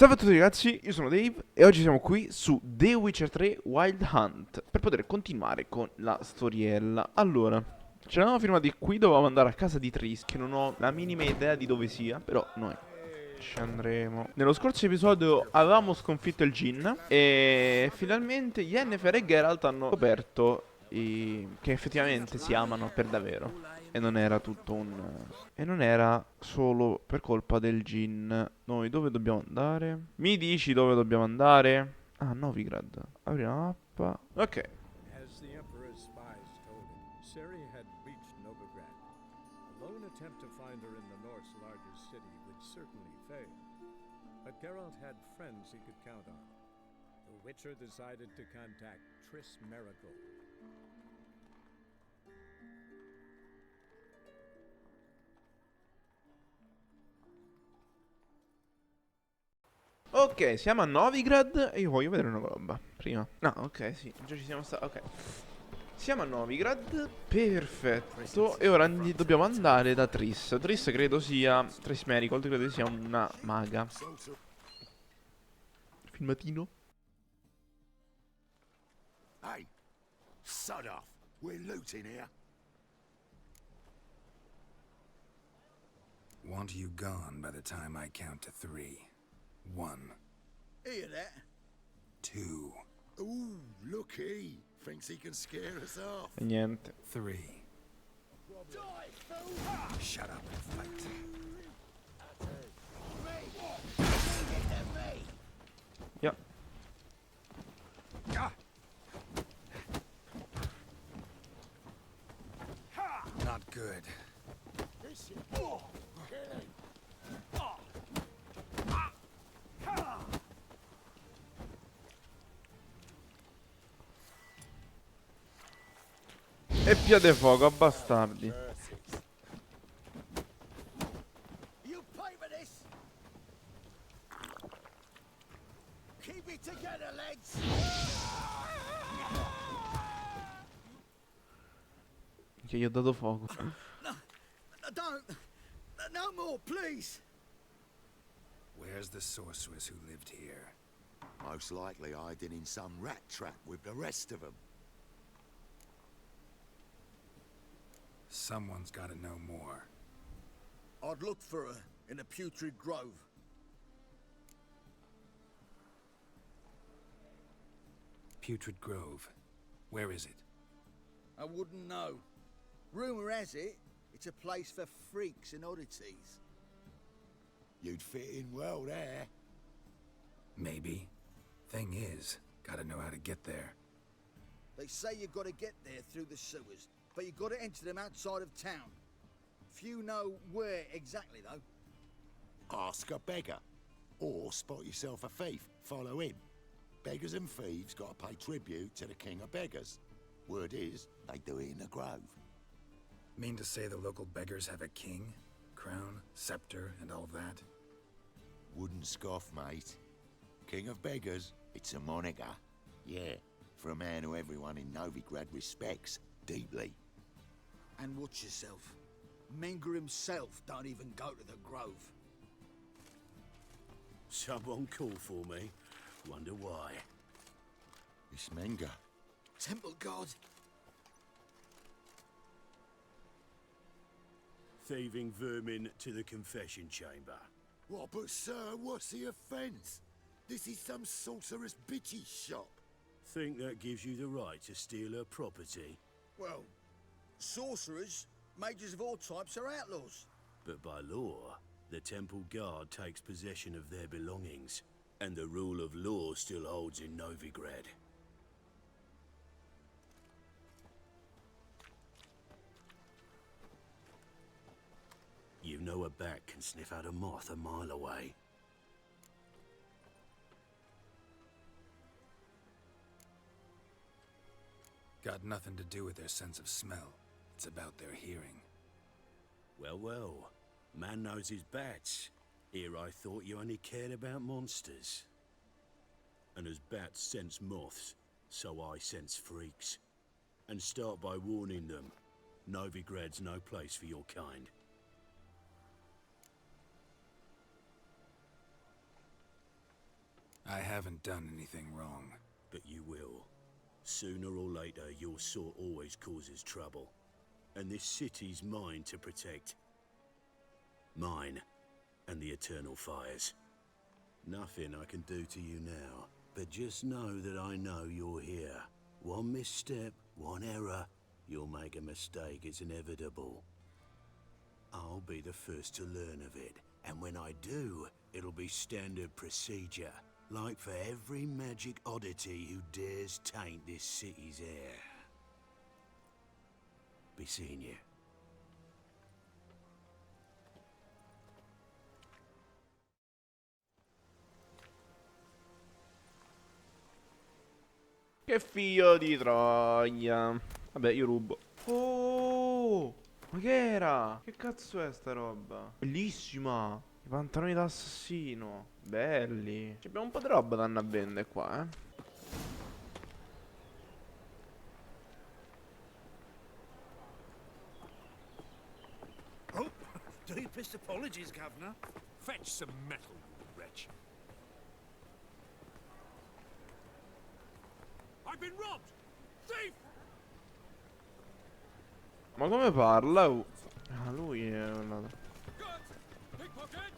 Salve a tutti ragazzi, io sono Dave e oggi siamo qui su The Witcher 3 Wild Hunt per poter continuare con la storiella. Allora, ci eravamo firmati qui, dovevamo andare a casa di Triss, che non ho la minima idea di dove sia, però noi ci andremo. Nello scorso episodio avevamo sconfitto il Djinn e finalmente Yennefer e Geralt hanno scoperto che effettivamente si amano per davvero. E non era tutto un... E non era solo per colpa del Djinn. Noi dove dobbiamo andare? Mi dici dove dobbiamo andare? Ah, Novigrad. Apri la mappa. Ok. As the Emperor's spies told him, Ciri had reached Novigrad. A lone attempt to find her in the North's largest city would certainly fail. But Geralt had friends he could count on. The Witcher decided to contact Triss Merigold. Ok, siamo a Novigrad e io voglio vedere una roba. Prima. No, ok, sì, già ci siamo stati. Ok. Siamo a Novigrad, perfetto. E ora dobbiamo andare da Triss. Triss credo sia... Triss Merigold credo sia una maga. Filmatino. Hey, sod off. We're looting here. Want you gone by the time I count to 3. 1, Hear that? 2, Ooh, looky. Thinks he can scare us off. E niente. 3. Shut up and fight. Yeah. Not good. E via de fuoco, a bastardi. You pay for this? Keep it together, lads. Che gli ho dato fuoco. Don't. No more, please. Where's the sorceress who lived here? Most likely hiding in some rat trap with the rest of them. Someone's gotta know more. I'd look for her in the putrid grove. Putrid Grove. Where is it? I wouldn't know. Rumor has it, it's a place for freaks and oddities. You'd fit in well there. Maybe. Thing is, gotta know how to get there. They say you gotta get there through the sewers, but you gotta enter them outside of town. Few know where exactly, though. Ask a beggar. Or spot yourself a thief. Follow him. Beggars and thieves gotta pay tribute to the king of beggars. Word is, they do it in the grove. Mean to say the local beggars have a king? Crown, scepter, and all that? Wouldn't scoff, mate. King of beggars, it's a moniker. Yeah, for a man who everyone in Novigrad respects deeply. And watch yourself. Menga himself don't even go to the grove. Someone called for me. Wonder why. It's Menga. Temple God. Thieving vermin to the confession chamber. What, but sir, what's the offence? This is some sorcerer's bitchy shop. Think that gives you the right to steal her property? Well, sorcerers, mages of all types are outlaws. But by law, the temple guard takes possession of their belongings, and the rule of law still holds in Novigrad. You know a bat can sniff out a moth a mile away. Got nothing to do with their sense of smell. It's about their hearing. Well, well. Man knows his bats. Here I thought you only cared about monsters. And as bats sense moths, so I sense freaks. And start by warning them. Novigrad's no place for your kind. I haven't done anything wrong. But you will. Sooner or later, your sort always causes trouble. And this city's mine to protect. Mine and the eternal fires. Nothing I can do to you now, but just know that I know you're here. One misstep, one error, you'll make a mistake, it's inevitable. I'll be the first to learn of it, and when I do, it'll be standard procedure, like for every magic oddity who dares taint this city's air. Be seeing you. Che figlio di troia. Vabbè, io rubo. Oh, ma che era? Che cazzo è sta roba? Bellissima. I pantaloni da assassino. Belli. Ci abbiamo un po' di roba da andare a vendere qua, eh. Oh, deepest apologies, Governor. Fetch some metal, you wretch. I've been robbed! Thief! Ma come parla? Ah, lui è una... Guns! Pickpocket!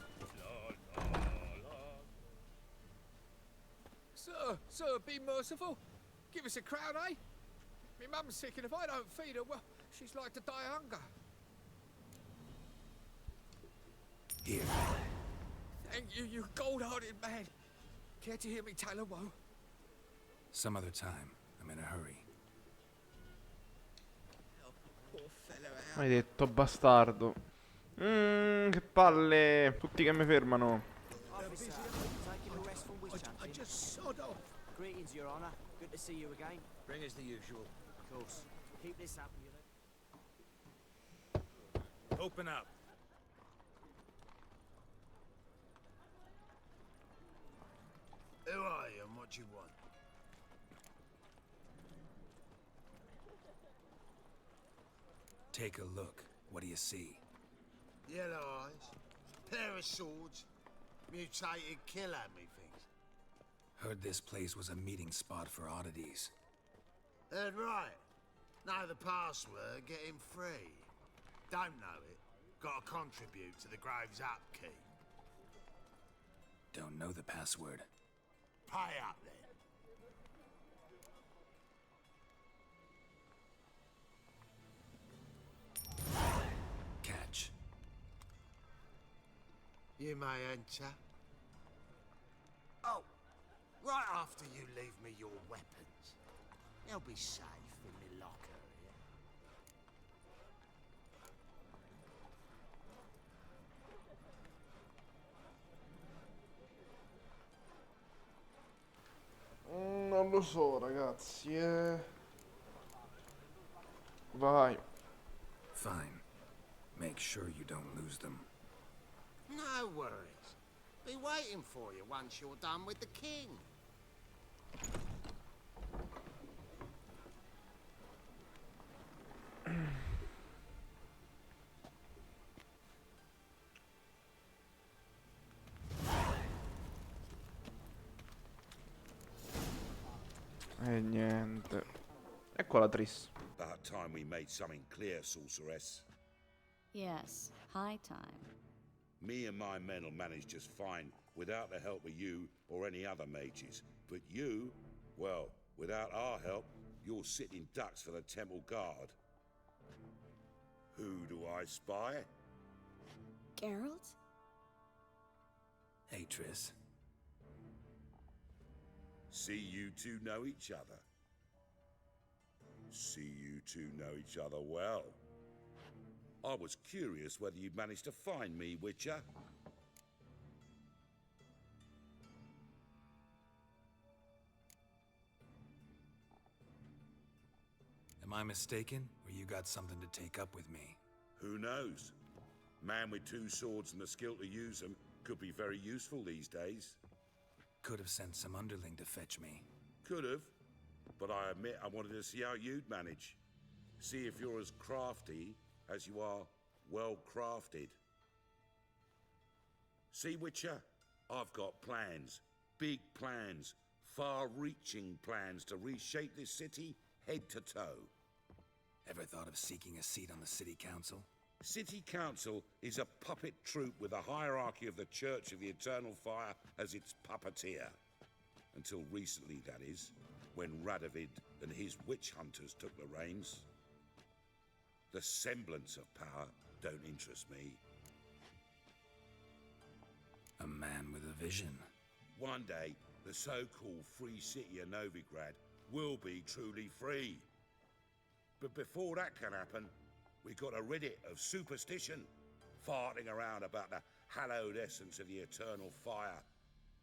Sir, be merciful. Give us a crown, eh? My mum's sick, and if I don't feed her, well, she's like to die of hunger. Here. Thank you, you gold-hearted man. Care to hear me tell a woe? Some other time. I'm in a hurry. Oh, poor fellow out. Maledetto bastardo. Che palle. Tutti che mi fermano. Officer, taking a rest from witch I hunting. just sod off. Greetings, Your Honour. Good to see you again. Bring us the usual. Of course. Keep this up, you know. Open up. Who are you and what do you want? Take a look. What do you see? Yellow eyes, pair of swords, mutated killer, methinks. Heard this place was a meeting spot for oddities. Heard right. Know the password, get him free. Don't know it, gotta contribute to the Grove's upkeep. Don't know the password. Pay up then. Catch. You may enter. Oh, right after you leave me your weapons. They'll be safe in my locker here. Non lo so, ragazzi, Vai. Fine. Make sure you don't lose them. No worries. Be waiting for you once you're done with the king. E niente. Ecco la Triss. About time we made something clear, sorceress. Yes, high time. Me and my men will manage just fine without the help of you or any other mages. But you, well, without our help, you're sitting ducks for the temple guard. Who do I spy? Geralt? Hey, Triss. See you two know each other. See you two know each other well. I was curious whether you'd managed to find me, Witcher. Am I mistaken, or you got something to take up with me? Who knows? Man with two swords and the skill to use them could be very useful these days. Could have sent some underling to fetch me. Could have, but I admit I wanted to see how you'd manage. See if you're as crafty as you are well-crafted. See, Witcher, I've got plans. big plans, far-reaching plans to reshape this city head to toe. Ever thought of seeking a seat on the city council? City Council is a puppet troupe with a hierarchy of the Church of the Eternal Fire as its puppeteer. Until recently, that is, when Radovid and his witch hunters took the reins. The semblance of power don't interest me. A man with a vision. One day, the so-called free city of Novigrad will be truly free. But before that can happen, we got to rid it of superstition, farting around about the hallowed essence of the eternal fire.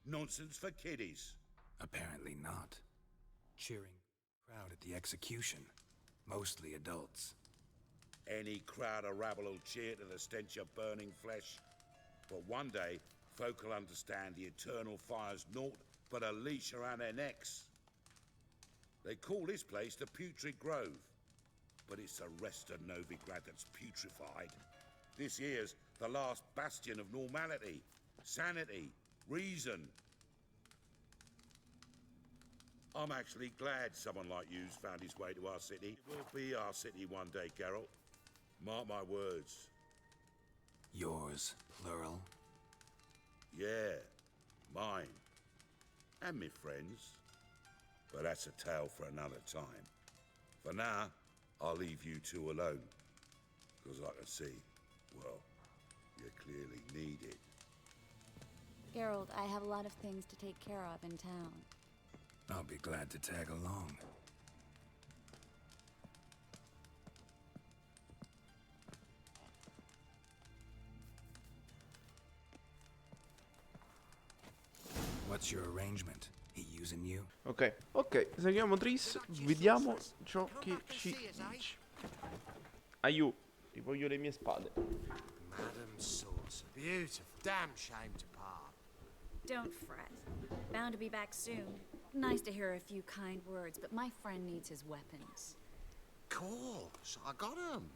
Nonsense for kiddies. Apparently not. Cheering crowd at the execution. Mostly adults. Any crowd of rabble will cheer to the stench of burning flesh. But one day, folk will understand the eternal fire's naught but a leash around their necks. They call this place the Putrid Grove. But it's the rest of Novigrad that's putrefied. This here's the last bastion of normality, sanity, reason. I'm actually glad someone like you's found his way to our city. It will be our city one day, Geralt. Mark my words. Yours, plural. Yeah, mine. And me friends. But that's a tale for another time. For now, I'll leave you two alone. Because I can see, well, you clearly need it. Geralt, I have a lot of things to take care of in town. I'll be glad to tag along. What's your arrangement? He using you? Ok, seguiamo Triss, vediamo ciò che ci dice. Aiù, ti voglio le mie spade. Madam Saucer. Beautiful. Damn shame to part. Don't fret. Bound to be back soon. Nice to hear a few kind words, but my friend needs his weapons. Course, I got 'em.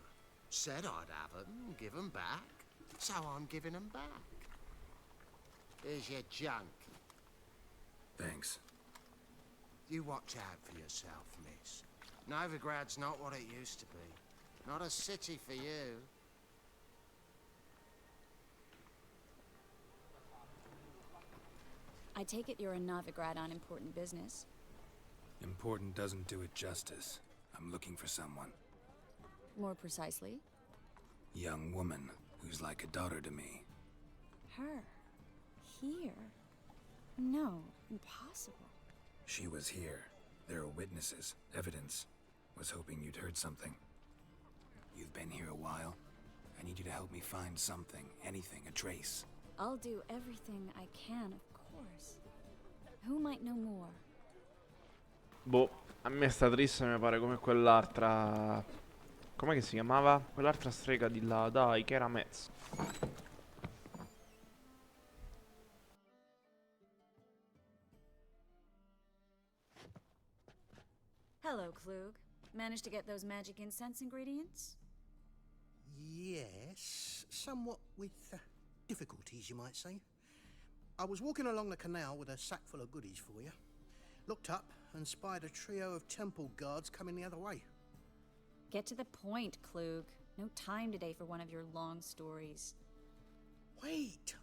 Said I'd have 'em, give 'em back. So I'm giving 'em back. Here's your junk. Thanks. You watch out for yourself, miss. Novigrad's not what it used to be. Not a city for you. I take it you're in Novigrad on important business. Important doesn't do it justice. I'm looking for someone. More precisely? Young woman who's like a daughter to me. Her. Here? No, impossible. She was here. There are witnesses, evidence. Was hoping you'd heard something. You've been here a while. I need you to help me find something, anything, a trace. I'll do everything I can, of course. Who might know more? Boh, a me sta Triss mi pare come quell'altra. Com'è che si chiamava? Quell'altra strega di là, dai, che era Metz. Hello, Klug. Managed to get those magic incense ingredients? Yes, somewhat with difficulties, you might say. I was walking along the canal with a sack full of goodies for you. Looked up and spied a trio of temple guards coming the other way. Get to the point, Klug. No time today for one of your long stories. Wait!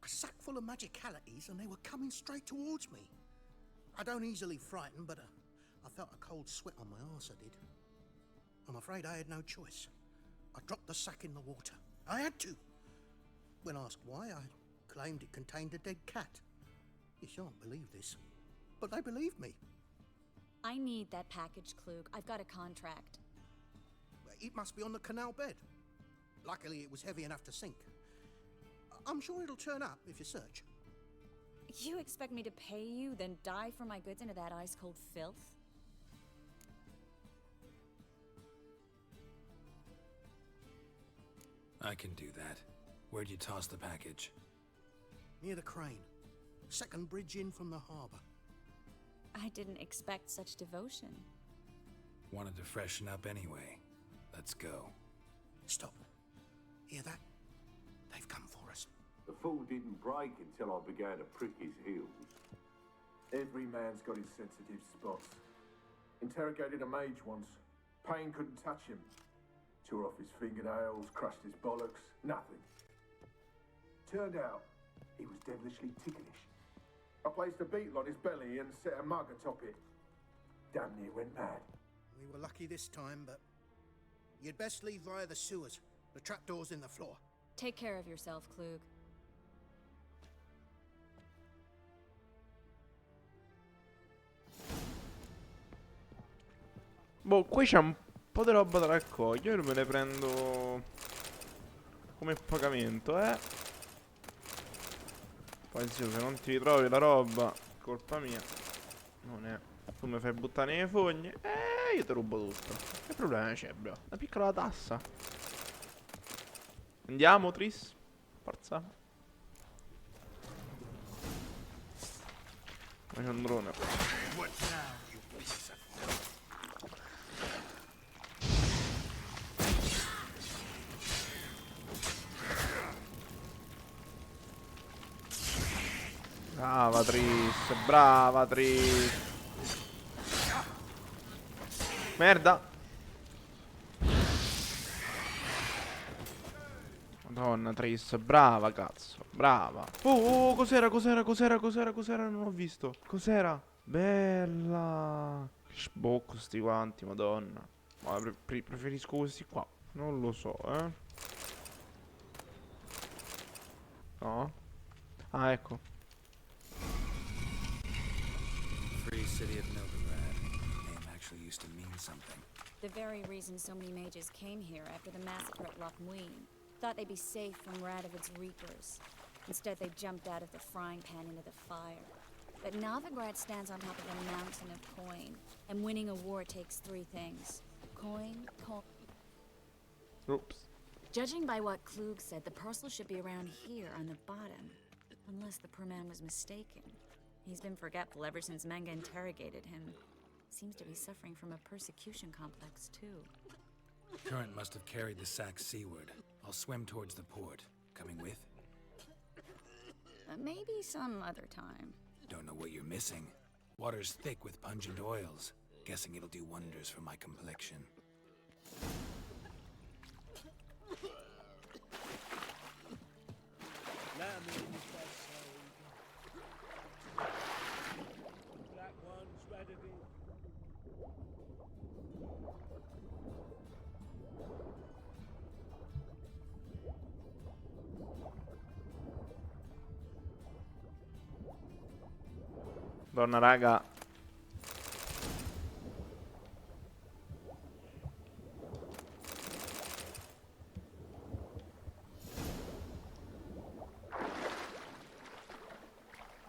A sack full of magicalities and they were coming straight towards me. I don't easily frighten, but I felt a cold sweat on my arse, I did. I'm afraid I had no choice. I dropped the sack in the water. I had to. When asked why, I claimed it contained a dead cat. You shan't believe this, but they believed me. I need that package, Klug. I've got a contract. It must be on the canal bed. Luckily, it was heavy enough to sink. I'm sure it'll turn up if you search. You expect me to pay you, then dive for my goods into that ice-cold filth? I can do that. Where'd you toss the package? Near the crane. Second bridge in from the harbour. I didn't expect such devotion. Wanted to freshen up anyway. Let's go. Stop. Hear that? They've come for us. The fool didn't break until I began to prick his heels. Every man's got his sensitive spots. Interrogated a mage once. Pain couldn't touch him. Tore off his fingernails, crushed his bollocks, nothing. Turned out, he was devilishly ticklish. I placed a beetle on his belly and set a mug atop it. Damn near went mad. We were lucky this time, but you'd best leave via the sewers. The trapdoor's in the floor. Take care of yourself, Klug. Boh, qui c'è un po' di roba da raccogliere. Io me le prendo come pagamento, Poi zio, se non ti ritrovi la roba, colpa mia. Non è. Tu mi fai buttare le fogne, io ti rubo tutto. Che problema c'è, bro? Una piccola tassa. Andiamo, Triss. Forza. Ma c'è un drone. Brava Triss, brava Triss. Merda. Madonna Triss, brava cazzo, brava. Cos'era? Non ho visto. Cos'era? Bella. Che sbocco sti guanti, madonna. Ma preferisco questi qua. Non lo so, No? Ah, ecco. Free city of Novigrad. Name actually used to mean something. The very reason so many mages came here after the massacre at Loch Muin. Thought they'd be safe from Radovid's reapers. Instead, they jumped out of the frying pan into the fire. But Novigrad stands on top of a mountain of coin, and winning a war takes three things. Coin. Oops. Judging by what Klug said, the parcel should be around here on the bottom. Unless the poor man was mistaken. He's been forgetful ever since Manga interrogated him. Seems to be suffering from a persecution complex, too. Current must have carried the sack seaward. I'll swim towards the port. Coming with? Maybe some other time. Don't know what you're missing. Water's thick with pungent oils. Guessing it'll do wonders for my complexion. Donna raga.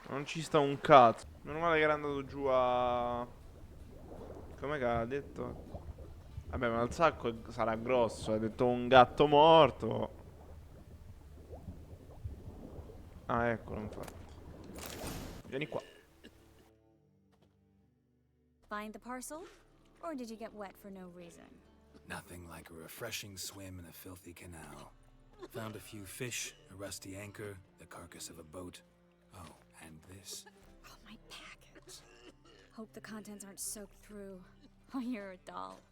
Non ci sta un cazzo. Meno male che era andato giù a... Come che ha detto? Vabbè, ma il sacco sarà grosso. Ha detto un gatto morto. Ah, eccolo, infatti. Vieni qua. Find the parcel? Or did you get wet for no reason? Nothing like a refreshing swim in a filthy canal. Found a few fish, a rusty anchor, the carcass of a boat. Oh, and this. Oh, my package. Hope the contents aren't soaked through. Oh, you're a doll.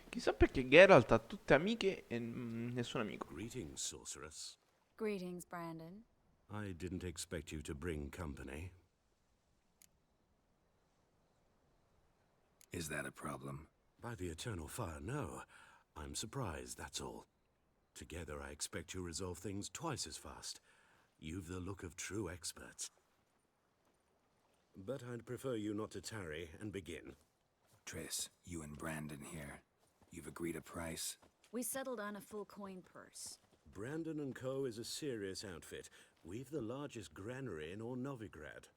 Chissà perché Geralt ha tutte amiche e nessun amico. Greetings, sorceress. Greetings, Brandon. I didn't expect you to bring company. Is that a problem? By the eternal fire, no. I'm surprised, that's all. Together, I expect you resolve things twice as fast. You've the look of true experts. But I'd prefer you not to tarry and begin. Triss, you and Brandon here. You've agreed a price? We settled on a full coin purse. Brandon & Co. is a serious outfit. We've the largest granary in all Novigrad.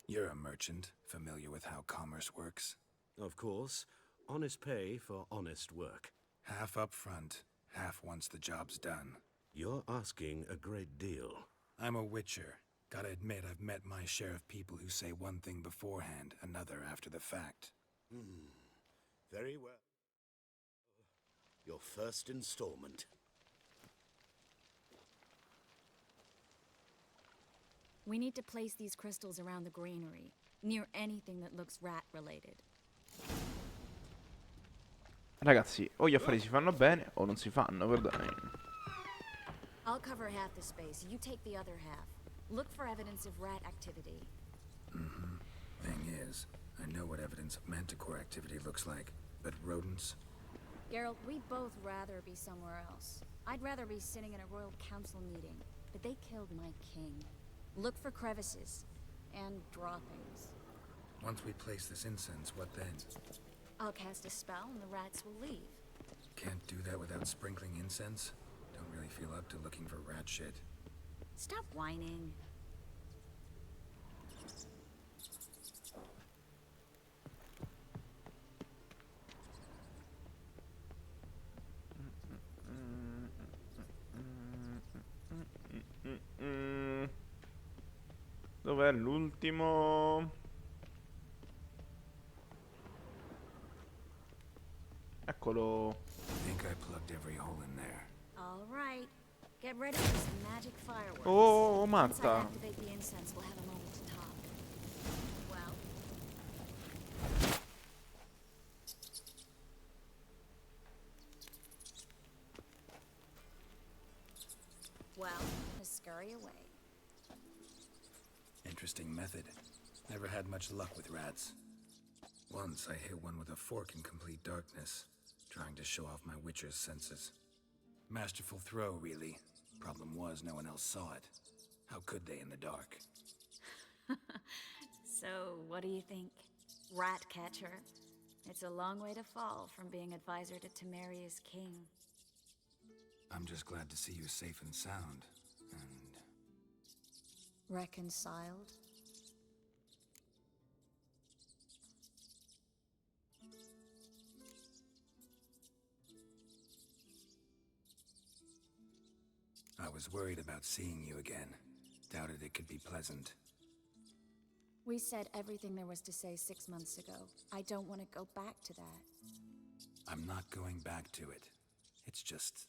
You're a merchant, familiar with how commerce works? Of course. Honest pay for honest work. Half up front, half once the job's done. You're asking a great deal. I'm a witcher. Gotta admit, I've met my share of people who say one thing beforehand, another after the fact. Very well. Your first installment. We need to place these crystals around the granary, near anything that looks rat-related. Ragazzi, o gli affari si fanno bene o non si fanno, guardate. I'll cover half the space, you take the other half. Look for evidence of rat activity. Thing is, I know what evidence of manticore activity looks like, but rodents? Geralt, we'd both rather be somewhere else. I'd rather be sitting in a royal council meeting, but they killed my king. Look for crevices and droppings. Once we place this incense, what then? I'll cast a spell and the rats will leave. Can't do that without sprinkling incense? Don't really feel up to looking for rat shit. Stop whining. Dov'è l'ultimo? Eccolo. I think I plugged every hole in there. All right. Get ready for some magic fireworks. Oh, Once I matta. activate the incense, we'll have a moment to talk. Well, just scurry away. Interesting method. Never had much luck with rats. Once I hit one with a fork in complete darkness, trying to show off my witcher's senses. Masterful throw, really. Problem was, no one else saw it. How could they in the dark? So, what do you think? Rat catcher? It's a long way to fall from being advisor to Temeria's king. I'm just glad to see you safe and sound, and... Reconciled? I was worried about seeing you again. Doubted it could be pleasant. We said everything there was to say 6 months ago. I don't want to go back to that. I'm not going back to it. It's just...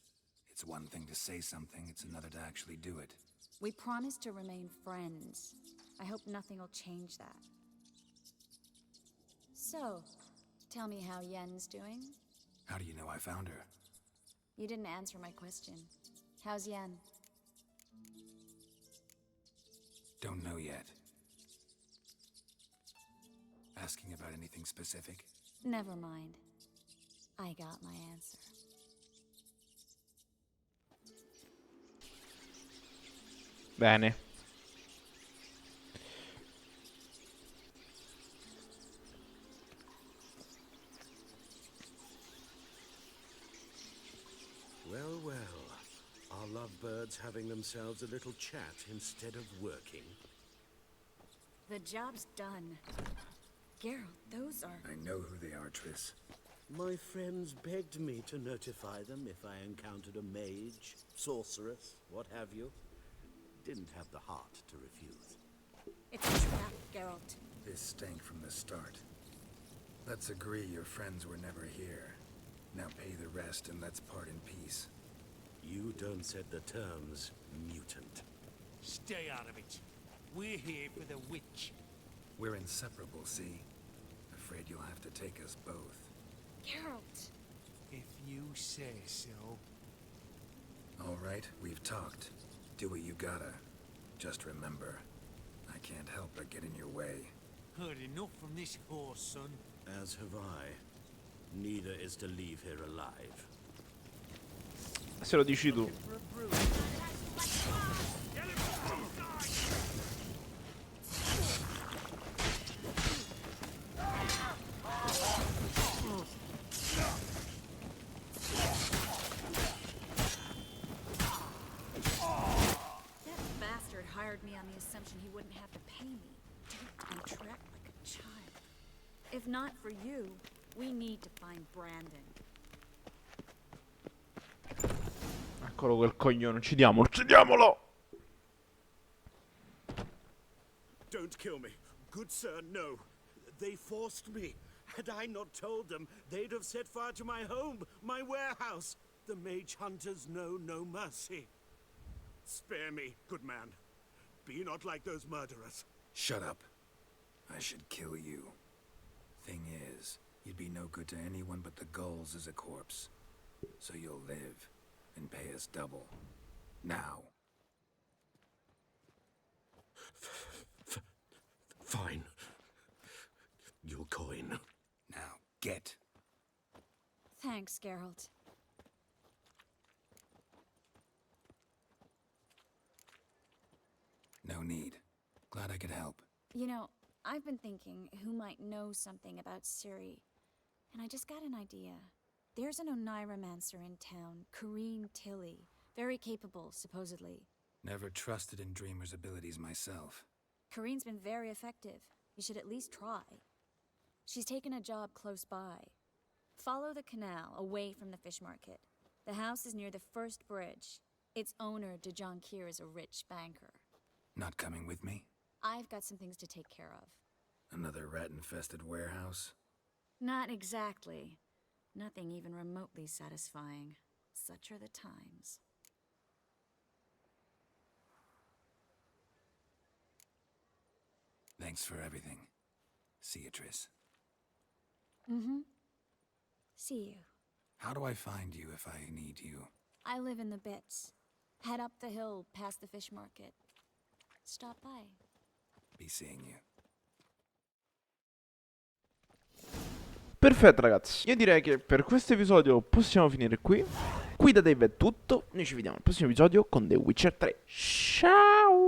It's one thing to say something, it's another to actually do it. We promised to remain friends. I hope nothing will change that. So, tell me how Yen's doing? How do you know I found her? You didn't answer my question. How's Yen? Don't know yet. Asking about anything specific? Never mind. I got my answer. Bene. Well, well. Are lovebirds having themselves a little chat instead of working? The job's done. Geralt, those are... I know who they are, Triss. My friends begged me to notify them if I encountered a mage, sorceress, what have you. Didn't have the heart to refuse. It's a trap, Geralt. This stank from the start. Let's agree your friends were never here. Now pay the rest and let's part in peace. You don't set the terms, mutant. Stay out of it. We're here for the witch. We're inseparable, see? Afraid you'll have to take us both. Geralt! If you say so. All right, we've talked. Do what you gotta. Just remember, I can't help but get in your way. Heard enough from this horse, son. As have I. Neither is to leave here alive. Se lo dici tu. For a brew. That bastard hired me on the assumption he wouldn't have to pay me. Didn't contract like a child. If not for you, we need to find Brandon. Eccolo quel coglione, uccidiamolo, uccidiamolo! Don't kill me. Good sir, no. They forced me. Had I not told them, they'd have set fire to my home, my warehouse. The mage hunters know no mercy. Spare me, good man. Be not like those murderers. Shut up. I should kill you. Thing is, you'd be no good to anyone but the gulls as a corpse. So you'll live and pay us double. Now. Fine. Your coin. Now, get. Thanks, Geralt. No need. Glad I could help. You know, I've been thinking who might know something about Ciri, and I just got an idea. There's an oneiromancer in town, Corrine Tilly. Very capable, supposedly. Never trusted in Dreamer's abilities myself. Corrine's been very effective. You should at least try. She's taken a job close by. Follow the canal, away from the fish market. The house is near the first bridge. Its owner, de Jonquier, is a rich banker. Not coming with me? I've got some things to take care of. Another rat-infested warehouse? Not exactly. Nothing even remotely satisfying. Such are the times. Thanks for everything. See you, Triss. See you. How do I find you if I need you? I live in the Bits. Head up the hill past the fish market. Stop by. Be seeing you. Perfetto ragazzi, io direi che per questo episodio possiamo finire qui. Qui da Dave è tutto, noi ci vediamo al prossimo episodio con The Witcher 3. Ciao!